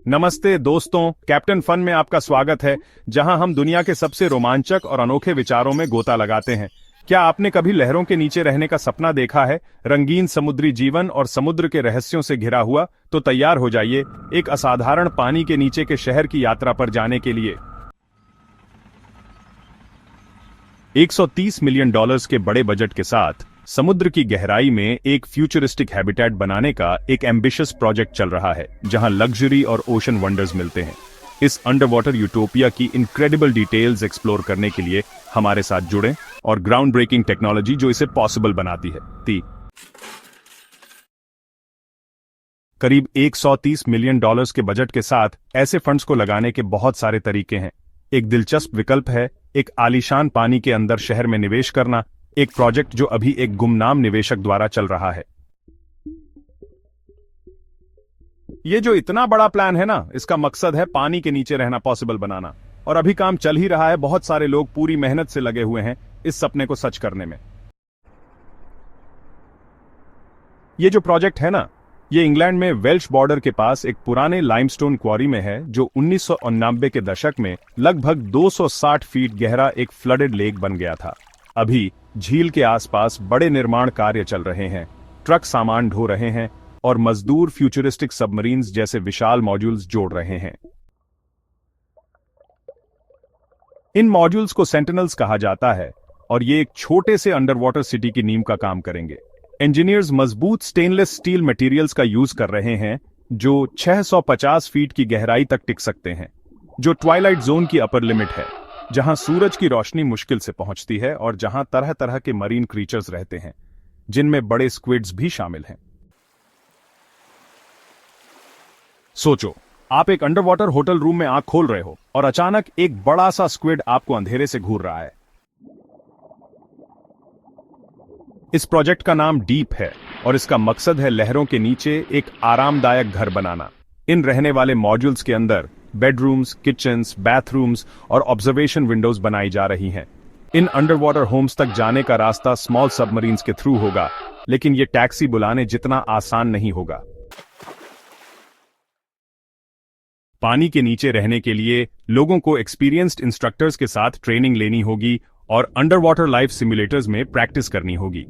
नमस्ते दोस्तों, captain fun में आपका स्वागत है, जहां हम दुनिया के सबसे रोमांचक और अनोखे विचारों में गोता लगाते हैं। क्या आपने कभी लहरों के नीचे रहने का सपना देखा है? रंगीन समुद्री जीवन और समुद्र के रहस्यों से घिरा हुआ? तो तैयार हो जाइए एक असाधारण पानी के नीचे के शहर की यात्रा पर जाने के लिए। $130 मिलियन के बड़े बजट के साथ समुद्र की गहराई में एक फ्यूचरिस्टिक हैबिटेट बनाने का एक एम्बिशियस प्रोजेक्ट चल रहा है, जहां लग्जरी और ओशन वंडर्स मिलते हैं। इस अंडर वाटर यूटोपिया की इनक्रेडिबल डिटेल्स एक्सप्लोर करने के लिए हमारे साथ जुड़ें और ग्राउंड ब्रेकिंग टेक्नोलॉजी जो इसे पॉसिबल बनाती है। करीब $130 मिलियन के बजट के साथ ऐसे फंड्स को लगाने के बहुत सारे तरीके हैं। एक दिलचस्प विकल्प है एक आलीशान पानी के अंदर शहर में निवेश करना, एक प्रोजेक्ट जो अभी एक गुमनाम निवेशक द्वारा चल रहा है। ये जो इतना बड़ा प्लान है ना, इसका मकसद है पानी के नीचे रहना पॉसिबल बनाना, और अभी काम चल ही रहा है। बहुत सारे लोग पूरी मेहनत से लगे हुए हैं इस सपने को सच करने में। ये जो प्रोजेक्ट है ना, ये इंग्लैंड में वेल्श बॉर्डर के पास एक पुराने लाइमस्टोन क्वारी में है, जो 1999 के दशक में लगभग 260 फीट गहरा एक फ्लडेड लेक बन गया था। अभी झील के आसपास बड़े निर्माण कार्य चल रहे हैं, ट्रक सामान ढो रहे हैं और मजदूर फ्यूचरिस्टिक सबमरीन्स जैसे विशाल मॉड्यूल्स जोड़ रहे हैं। इन मॉड्यूल्स को सेंटिनल्स कहा जाता है और ये एक छोटे से अंडर वाटर सिटी की नींव का काम करेंगे। इंजीनियर्स मजबूत स्टेनलेस स्टील मटेरियल्स का यूज कर रहे हैं जो 650 फीट की गहराई तक टिक सकते हैं, जो ट्वाइलाइट जोन की अपर लिमिट है, जहां सूरज की रोशनी मुश्किल से पहुंचती है और जहां तरह तरह के मरीन क्रीचर्स रहते हैं, जिनमें बड़े स्क्विड्स भी शामिल हैं। सोचो, आप एक अंडर वाटर होटल रूम में आंख खोल रहे हो और अचानक एक बड़ा सा स्क्विड आपको अंधेरे से घूर रहा है। इस प्रोजेक्ट का नाम डीप है और इसका मकसद है लहरों के नीचे एक आरामदायक घर बनाना। इन रहने वाले मॉड्यूल्स के अंदर बेडरूम्स, किचन्स, बाथरूम्स और ऑब्जर्वेशन विंडोज बनाई जा रही हैं। इन अंडर वाटर होम्स तक जाने का रास्ता स्मॉल सबमरीन्स के थ्रू होगा, लेकिन यह टैक्सी बुलाने जितना आसान नहीं होगा। पानी के नीचे रहने के लिए लोगों को एक्सपीरियंस्ड इंस्ट्रक्टर्स के साथ ट्रेनिंग लेनी होगी और अंडर वाटर लाइफ सिमुलेटर्स में प्रैक्टिस करनी होगी।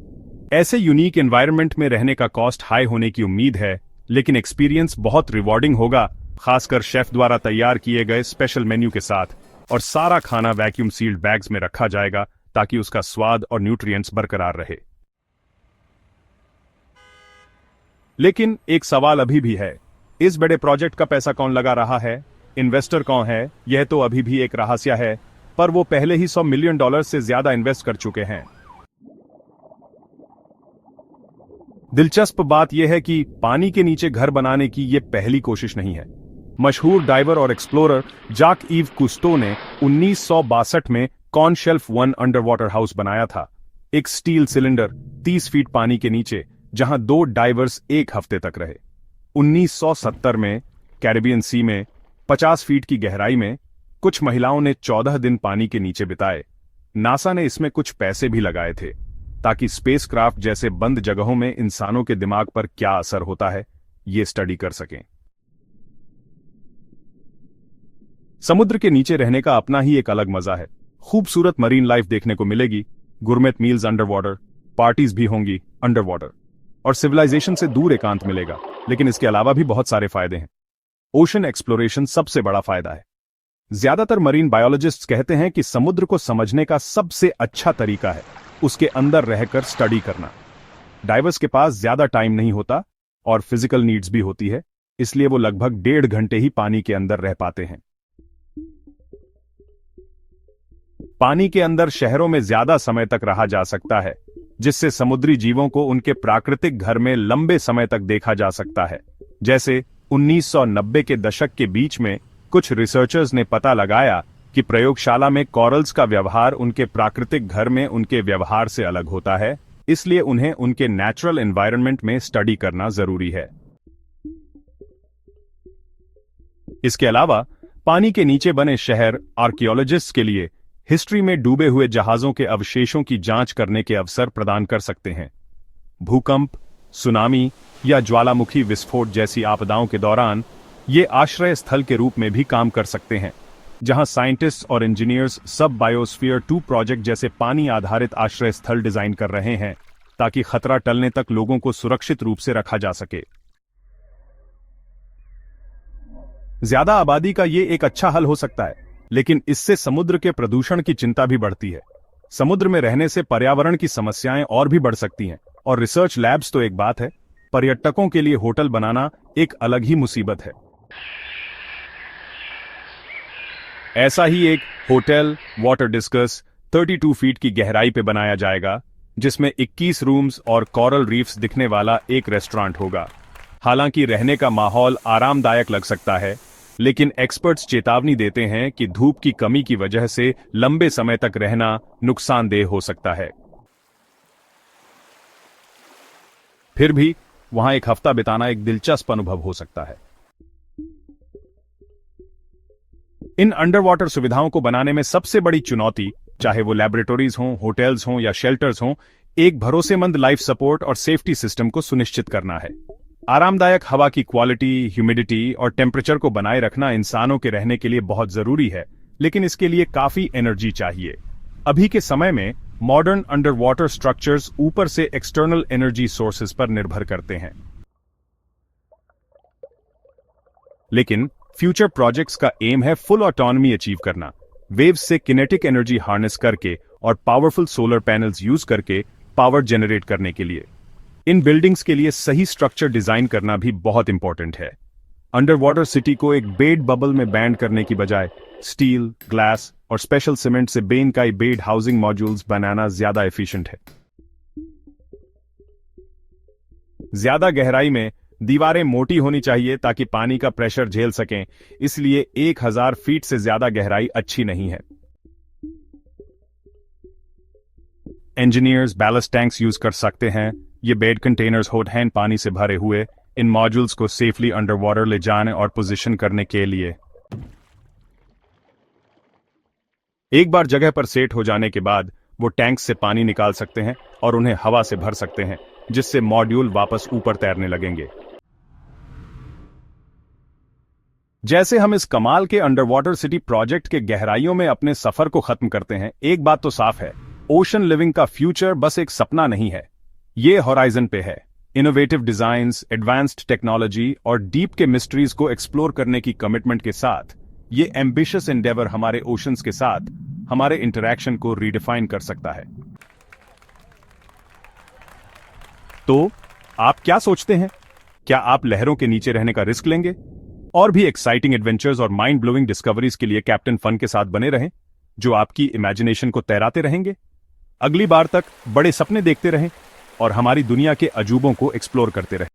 ऐसे यूनिक एनवायरनमेंट में रहने का कॉस्ट हाई होने की उम्मीद है, लेकिन एक्सपीरियंस बहुत रिवॉर्डिंग होगा, खासकर शेफ द्वारा तैयार किए गए स्पेशल मेन्यू के साथ। और सारा खाना वैक्यूम सील्ड बैग्स में रखा जाएगा ताकि उसका स्वाद और न्यूट्रिएंट्स बरकरार रहे। लेकिन एक सवाल अभी भी है, इस बड़े प्रोजेक्ट का पैसा कौन लगा रहा है? इन्वेस्टर कौन है? यह तो अभी भी एक रहस्य है, पर वो पहले ही $100 मिलियन से ज्यादा इन्वेस्ट कर चुके हैं। दिलचस्प बात यह है कि पानी के नीचे घर बनाने की यह पहली कोशिश नहीं है। मशहूर डाइवर और एक्सप्लोरर जाक ईव कुस्टो ने 1962 में कॉर्नशेल्फ 1 अंडर वाटर हाउस बनाया था, एक स्टील सिलेंडर 30 फीट पानी के नीचे, जहां 2 डाइवर्स एक हफ्ते तक रहे। 1970 में कैरिबियन सी में 50 फीट की गहराई में कुछ महिलाओं ने 14 दिन पानी के नीचे बिताए। नासा ने इसमें कुछ पैसे भी लगाए थे ताकि स्पेसक्राफ्ट जैसे बंद जगहों में इंसानों के दिमाग पर क्या असर होता है ये स्टडी कर सकें। समुद्र के नीचे रहने का अपना ही एक अलग मजा है। खूबसूरत मरीन लाइफ देखने को मिलेगी, gourmet meals under water, parties भी होंगी अंडर वाटर, और सिविलाइजेशन से दूर एकांत मिलेगा। लेकिन इसके अलावा भी बहुत सारे फायदे हैं। ओशन एक्सप्लोरेशन सबसे बड़ा फायदा है। ज्यादातर मरीन बायोलॉजिस्ट्स कहते हैं कि समुद्र को समझने का सबसे अच्छा तरीका है उसके अंदर रहकर स्टडी करना। डाइवर्स के पास ज्यादा टाइम नहीं होता और फिजिकल नीड्स भी होती है, इसलिए वो लगभग 1.5 घंटे ही पानी के अंदर रह पाते हैं। पानी के अंदर शहरों में ज्यादा समय तक रहा जा सकता है, जिससे समुद्री जीवों को उनके प्राकृतिक घर में लंबे समय तक देखा जा सकता है। जैसे 1990 के दशक के बीच में कुछ रिसर्चर्स ने पता लगाया कि प्रयोगशाला में कॉरल्स का व्यवहार उनके प्राकृतिक घर में उनके व्यवहार से अलग होता है, इसलिए उन्हें उनके नेचुरल एनवायरनमेंट में स्टडी करना जरूरी है। इसके अलावा पानी के नीचे बने शहर आर्कियोलॉजिस्ट्स के लिए हिस्ट्री में डूबे हुए जहाजों के अवशेषों की जांच करने के अवसर प्रदान कर सकते हैं। भूकंप, सुनामी या ज्वालामुखी विस्फोट जैसी आपदाओं के दौरान ये आश्रय स्थल के रूप में भी काम कर सकते हैं, जहां साइंटिस्ट और इंजीनियर्स सब बायोस्फीयर 2 प्रोजेक्ट जैसे पानी आधारित आश्रय स्थल डिजाइन कर रहे हैं ताकि खतरा टलने तक लोगों को सुरक्षित रूप से रखा जा सके। ज्यादा आबादी का ये एक अच्छा हल हो सकता है, लेकिन इससे समुद्र के प्रदूषण की चिंता भी बढ़ती है। समुद्र में रहने से पर्यावरण की समस्याएं और भी बढ़ सकती हैं, और रिसर्च लैब्स तो एक बात है, पर्यटकों के लिए होटल बनाना एक अलग ही मुसीबत है। ऐसा ही एक होटल वाटर डिस्कस 32 फीट की गहराई पे बनाया जाएगा, जिसमें 21 रूम्स और कोरल रीफ्स दिखने वाला एक रेस्टोरेंट होगा। हालांकि रहने का माहौल आरामदायक लग सकता है, लेकिन एक्सपर्ट्स चेतावनी देते हैं कि धूप की कमी की वजह से लंबे समय तक रहना नुकसानदेह हो सकता है। फिर भी वहां एक हफ्ता बिताना एक दिलचस्प अनुभव हो सकता है। इन अंडर वाटर सुविधाओं को बनाने में सबसे बड़ी चुनौती, चाहे वो लैबोरेटरीज हों, होटल्स हों या शेल्टर्स हों, एक भरोसेमंद लाइफ सपोर्ट और सेफ्टी सिस्टम को सुनिश्चित करना है। आरामदायक हवा की क्वालिटी, ह्यूमिडिटी और टेम्परेचर को बनाए रखना इंसानों के रहने के लिए बहुत जरूरी है, लेकिन इसके लिए काफी एनर्जी चाहिए। अभी के समय में मॉडर्न अंडर वाटर स्ट्रक्चर्स ऊपर से एक्सटर्नल एनर्जी सोर्सेज पर निर्भर करते हैं। लेकिन फ्यूचर प्रोजेक्ट्स का एम है फुल ऑटोनॉमी अचीव करना, वेव्स से किनेटिक एनर्जी हार्नेस करके और पावरफुल सोलर पैनल्स यूज करके पावर जनरेट करने के लिए। इन बिल्डिंग्स के लिए सही स्ट्रक्चर डिजाइन करना भी बहुत इंपॉर्टेंट है। अंडर वाटर सिटी को एक बेड बबल में बैंड करने की बजाय स्टील, ग्लास और स्पेशल सीमेंट से बेनकाई बेड हाउसिंग मॉड्यूल्स बनाना ज्यादा एफिशिएंट है। ज्यादा गहराई में दीवारें मोटी होनी चाहिए ताकि पानी का प्रेशर झेल सकें, इसलिए 1000 फीट से ज्यादा गहराई अच्छी नहीं है। इंजीनियर्स बैलेस्ट टैंक्स यूज कर सकते हैं। ये बेड कंटेनर्स होते हैं पानी से भरे हुए, इन मॉड्यूल्स को सेफली अंडर वाटर ले जाने और पोजीशन करने के लिए। एक बार जगह पर सेट हो जाने के बाद वो टैंक से पानी निकाल सकते हैं और उन्हें हवा से भर सकते हैं, जिससे मॉड्यूल वापस ऊपर तैरने लगेंगे। जैसे हम इस कमाल के अंडर वाटर सिटी प्रोजेक्ट के गहराइयों में अपने सफर को खत्म करते हैं, एक बात तो साफ है, ओशन लिविंग का फ्यूचर बस एक सपना नहीं है, ये हॉराइजन पे है। इनोवेटिव डिजाइन्स, एडवांस्ड टेक्नोलॉजी और डीप के मिस्ट्रीज को एक्सप्लोर करने की कमिटमेंट के साथ ये एम्बिशियस एंडेवर हमारे ओशंस के साथ हमारे इंटरैक्शन को रीडिफाइन कर सकता है। तो आप क्या सोचते हैं? क्या आप लहरों के नीचे रहने का रिस्क लेंगे? और भी एक्साइटिंग एडवेंचर्स और माइंड ब्लोइंग डिस्कवरीज के लिए कैप्टन फन के साथ बने रहें, जो आपकी इमेजिनेशन को तैराते रहेंगे। अगली बार तक बड़े सपने देखते रहें और हमारी दुनिया के अजूबों को एक्सप्लोर करते रहें।